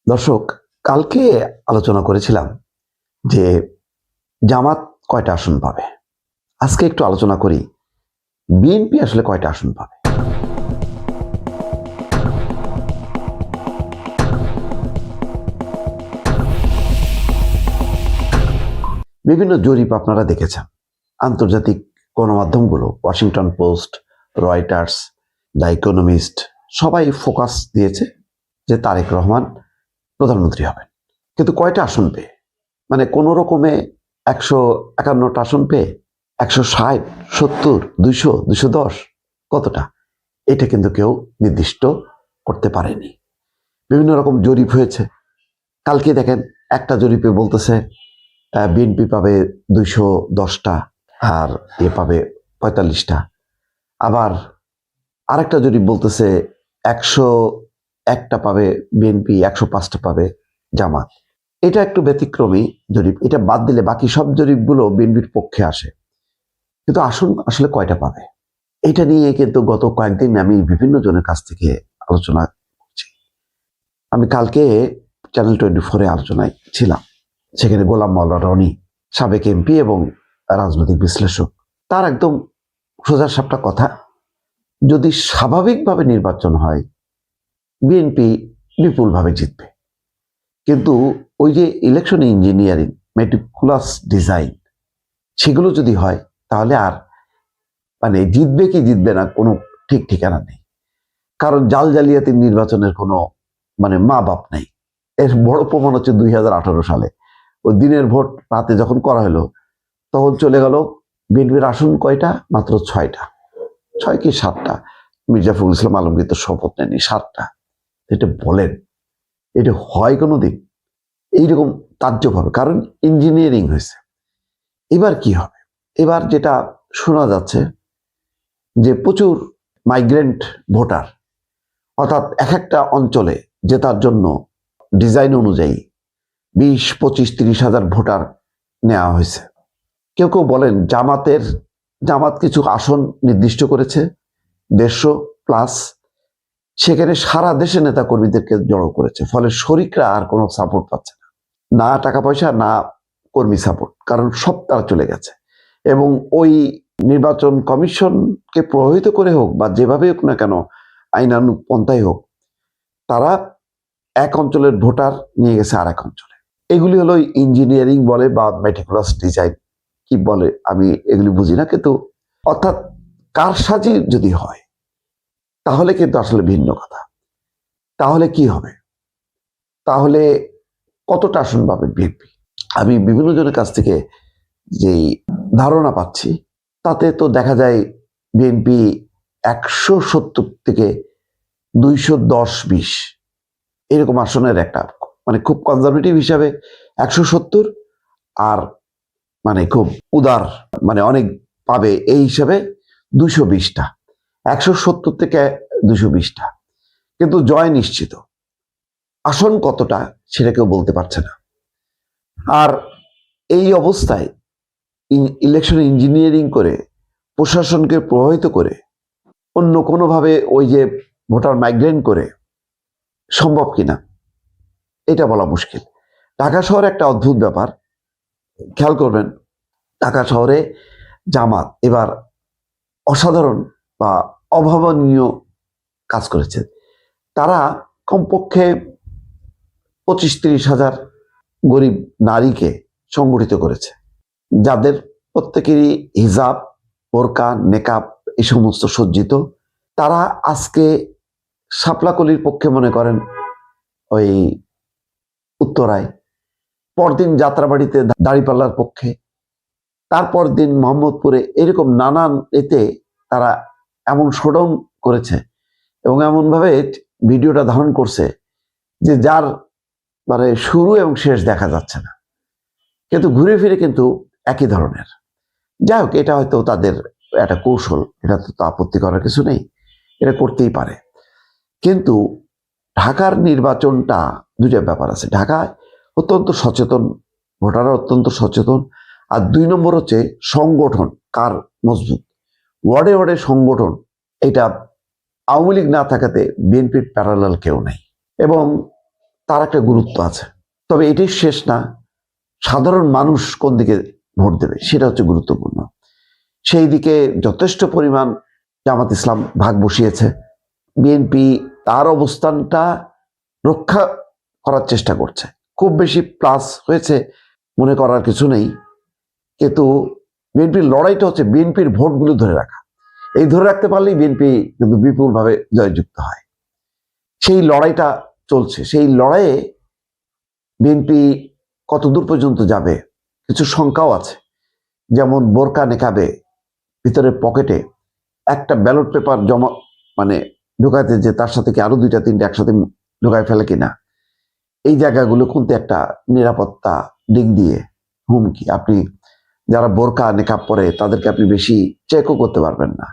দর্শক, কালকে আলোচনা করেছিলাম যে জামাত কয়টা আসন পাবে। আজকে একটু আলোচনা করি বিএনপি আসলে কয়টা আসন পাবে। বিভিন্ন জরিপ আপনারা দেখেছেন, আন্তর্জাতিক গণমাধ্যমগুলো Washington Post, Reuters, the Economist সবাই ফোকাস দিয়েছে যে তারেক রহমান প্রধানমন্ত্রী হবেন। কিন্তু কয়টা আসন পেয়ে, মানে কোন রকমে 151টা আসন পেয়ে, 160, 70, 200, 210 কতটা, এটা কিন্তু কেউ নির্দিষ্ট করতে পারেনি। বিভিন্ন রকম জরিপ হয়েছে। কালকে দেখেন একটা জরিপে বলতেছে বিএনপি পাবে 210টা আর পাবে 45টা। আবার আরেকটা জরিপ বলতেছে 101টা পাবে বিএনপি, 105টা পাবে জামাত। এটা একটু ব্যতিক্রমী জরিপ, এটা বাদ দিলে বাকি সব জরিপগুলো বিএনপির পক্ষে আসে। কিন্তু আসন আসলে কয়টা পাবে, এটা নিয়ে কিন্তু গত কয়েকদিন আমি বিভিন্ন জনের কাছ থেকে আলোচনা করছি। আমি কালকে চ্যানেল 24-এ আলোচনায় ছিলাম, সেখানে গোলাম মাওলা রনি, সাবেক এমপি এবং রাজনৈতিক বিশ্লেষক, তার একদম সোজা সাপটা কথা, যদি স্বাভাবিকভাবে নির্বাচন হয় বিএনপি বিপুলভাবে জিতবে। কিন্তু ওই যে ইলেকশন ইঞ্জিনিয়ারিং, মেটিকুলাস ডিজাইন, সেগুলো যদি হয় তাহলে আর মানে জিতবে কি জিতবে না কোনো ঠিক ঠিকানা নেই। কারণ জাল জালিয়াতির নির্বাচনের কোনো মা বাপ নেই। এর বড় প্রমাণ হচ্ছে 2018 সালে ওই দিনের ভোট রাতে যখন করা হলো, তখন চলে গেল বিএনপির আসন কয়টা, মাত্র 6টা, 6 কি 7টা। মির্জা ফখরুল ইসলাম আলমগীর তো শপথ নেননি, 7টা। এটা বলেন, এটা হয় কোনোদিন? এইরকম তাজ্জব হবে, কারণ ইঞ্জিনিয়ারিং হয়েছে। এবার কি হবে? এবার যেটা শোনা যাচ্ছে যে প্রচুর মাইগ্রেন্ট ভোটার, অর্থাৎ এক একটা অঞ্চলে জেতার জন্য ডিজাইন অনুযায়ী 20, 25, 30 হাজার ভোটার নেওয়া হয়েছে। কেউ কেউ বলেন জামাত কিছু আসন নির্দিষ্ট করেছে 150+, সেখানে সারা দেশে নেতা কর্মীদেরকে জড়ো করেছে, ফলে শরিকরা আর কোনো সাপোর্ট পাচ্ছে না, না টাকা পয়সা না কর্মী সাপোর্ট, কারণ সব তারা চলে গেছে। এবং ওই নির্বাচন কমিশনকে প্রভাবিত করে হোক বা যেভাবে হোক না কেন, আইনানুগ পন্থায় হোক, তারা এক অঞ্চলের ভোটার নিয়ে গেছে আর এক অঞ্চলে। এগুলি হলো ইঞ্জিনিয়ারিং বলে বা মেটিকুলাস ডিজাইন, কি বলে আমি এগুলি বুঝি না, কিন্তু অর্থাৎ কারসাজি যদি হয় তাহলে কিন্তু আসলে ভিন্ন কথা। তাহলে কি হবে? তাহলে কতটা আসন পাবে বিএনপি? আমি বিভিন্ন জনের কাছ থেকে যেই ধারণা পাচ্ছি, তাতে তো দেখা যায় বিএনপি 170 থেকে 210-20 এরকম আসনের একটা, খুব কনজারভেটিভ হিসাবে 170, আর খুব উদার অনেক পাবে এই হিসাবে 220টা, 170 থেকে 220টা। কিন্তু জয় নিশ্চিত, আসন কতটা সেটা কেউ বলতে পারছে না। আর এই অবস্থায় ইলেকশন ইঞ্জিনিয়ারিং করে, প্রশাসনকে প্রভাবিত করে, অন্য কোনোভাবে ওই যে ভোটার মাইগ্রেন্ট করে সম্ভব কিনা এটা বলা মুশকিল। ঢাকা শহরে একটা অদ্ভুত ব্যাপার খেয়াল করবেন, ঢাকা শহরে জামাত এবার অসাধারণ বা অভাবনীয় কাজ করেছে। তারা কমপক্ষে 25-30 হাজার গরিব নারীকে সংগঠিত করেছে, যাদের প্রত্যেকেরই হিজাব, বোরকা, নেকাব এই সমস্ত সজ্জিত। তারা আজকে শাপলাকলির পক্ষে মনে করেন ওই উত্তরায়, পরদিন যাত্রাবাড়িতে দাঁড়িপাল্লার পক্ষে, তারপর দিন মোহাম্মদপুরে, এরকম নানান এতে তারা এমন শোডাউন করেছে এবং এমনভাবে ভিডিওটা ধারণ করছে যে যার শুরু এবং শেষ দেখা যাচ্ছে না, কিন্তু ঘুরে ফিরে কিন্তু একই ধরনের। যাই হোক, এটা হয়তো তাদের একটা কৌশল, এটা তো আপত্তি করার কিছু নেই, এটা করতেই পারে। কিন্তু ঢাকার নির্বাচনটা দুইটা ব্যাপার আছে। ঢাকায় অত্যন্ত সচেতন ভোটাররা, অত্যন্ত সচেতন। আর 2 নম্বর হচ্ছে সংগঠন কার মজবুত, ওয়ার্ডে ওয়ার্ডে সংগঠন। এটা আওয়ামী লীগ না থাকাতে বিএনপির প্যারালাল কেউ নেই। এবং তার একটা গুরুত্ব আছে। তবে এটাই শেষ না, সাধারণ মানুষ কোন দিকে ভোট দেবে সেটা হচ্ছে গুরুত্বপূর্ণ। সেই দিকে যথেষ্ট পরিমাণ জামাত ইসলাম ভাগ বসিয়েছে। বিএনপি তার অবস্থানটা রক্ষা করার চেষ্টা করছে। খুব বেশি প্লাস হয়েছে মনে করার কিছু নেই, কিন্তু বিএনপির লড়াইটা হচ্ছে বিএনপির ভোটগুলো ধরে রাখা। এই ধরে রাখতে পারলেই বিএনপি কিন্তু বিপুলভাবে জয়যুক্ত হয়। সেই লড়াইটা চলছে। সেই লড়াইয়ে বিএনপি কতদূর পর্যন্ত যাবে কিছু শঙ্কাও আছে। যেমন বোরকা নেকাবে ভিতরের পকেটে একটা ব্যালট পেপার জমা ঢুকাইতে, যে তার সাথে কি আরো 2-3টে একসাথে ঢুকাই ফেলে কিনা, এই জায়গাগুলো কিন্তু একটা নিরাপত্তা দিক দিয়ে হুমকি। আপনি যারা বোরকা নেকাব পরে তাদেরকে আপনি বেশি চেকও করতে পারবেন না।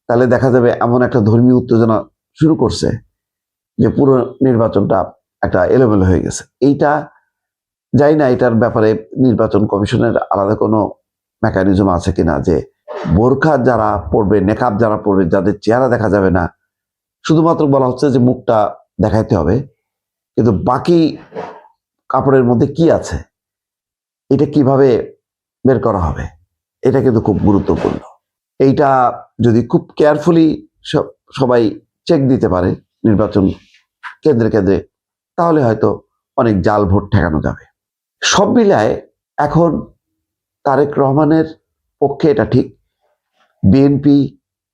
তাহলে দেখা যাবে এমন একটা ধর্মীয় উত্তেজনা শুরু করছে যে পুরো নির্বাচনটা একটা এলোমেলো হয়ে গেছে। এইটা যাই না, এটার ব্যাপারে নির্বাচন কমিশনের আলাদা কোনো মেকানিজম আছে কিনা, যে বোরখা যারা পড়বে, নেকাব যারা পড়বে, যাদের চেহারা দেখা যাবে না, শুধুমাত্র বলা হচ্ছে যে মুখটা দেখাইতে হবে, কিন্তু বাকি কাপড়ের মধ্যে কি আছে এটা কিভাবে বের করা হবে, এটা কিন্তু খুব গুরুত্বপূর্ণ। এইটা যদি খুব কেয়ারফুলি সবাই চেক দিতে পারে নির্বাচন কেন্দ্রে কেন্দ্রে, তাহলে হয়তো অনেক জাল ভোট ঠেকানো যাবে। সব মিলায় এখন তারেক রহমানের পক্ষে এটা ঠিক, বিএনপি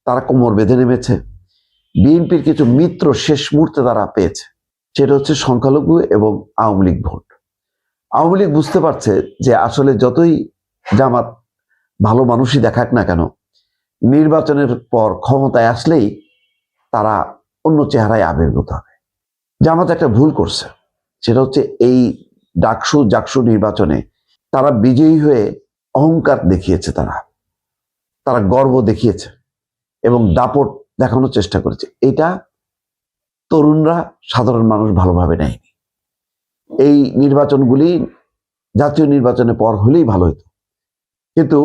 তারা কোমর বেঁধে নেমেছে। বিএনপির কিছু মিত্র শেষ মুহূর্তে তারা পেয়েছে, সেটা হচ্ছে সংখ্যালঘু এবং আওয়ামী লীগ ভোট। আওয়ামী লীগ বুঝতে পারছে যে আসলে যতই জামাত ভালো মানুষই দেখাক না কেন, নির্বাচনের পর ক্ষমতায় আসলেই তারা অন্য চেহারায় আবির্ভূত হবে। জামাত একটা ভুল করছে, সেটা হচ্ছে এই জাকসু নির্বাচনে তারা বিজয়ী হয়ে অহংকার দেখিয়েছে, তারা গর্ব দেখিয়েছে এবং দাপট দেখানোর চেষ্টা করেছে। এটা তরুণরা, সাধারণ মানুষ ভালোভাবে নেয়নি। এই নির্বাচনগুলি জাতীয় নির্বাচনের পর হলেই ভালো হতো, কিন্তু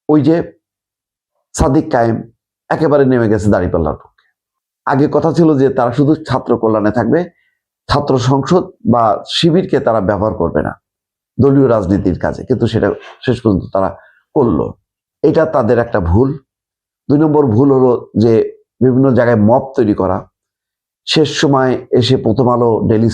ওই যে সাদিক কায়েম একেবারে নেমে গেছে দাঁড়িপাল্লার পক্ষে। আগে কথা ছিল যে তারা শুধু ছাত্র কল্যাণে থাকবে, ছাত্র সংসদ বা শিবিরকে তারা ব্যবহার করবে না দলীয় রাজনীতির কাজে, কিন্তু সেটা শেষ পর্যন্ত তারা করলো। এটা তাদের একটা ভুল। 2 নম্বর ভুল হলো যে বিভিন্ন জায়গায় মব তৈরি করা। শেষ সময় এসে প্রথম আলো, ডেইলি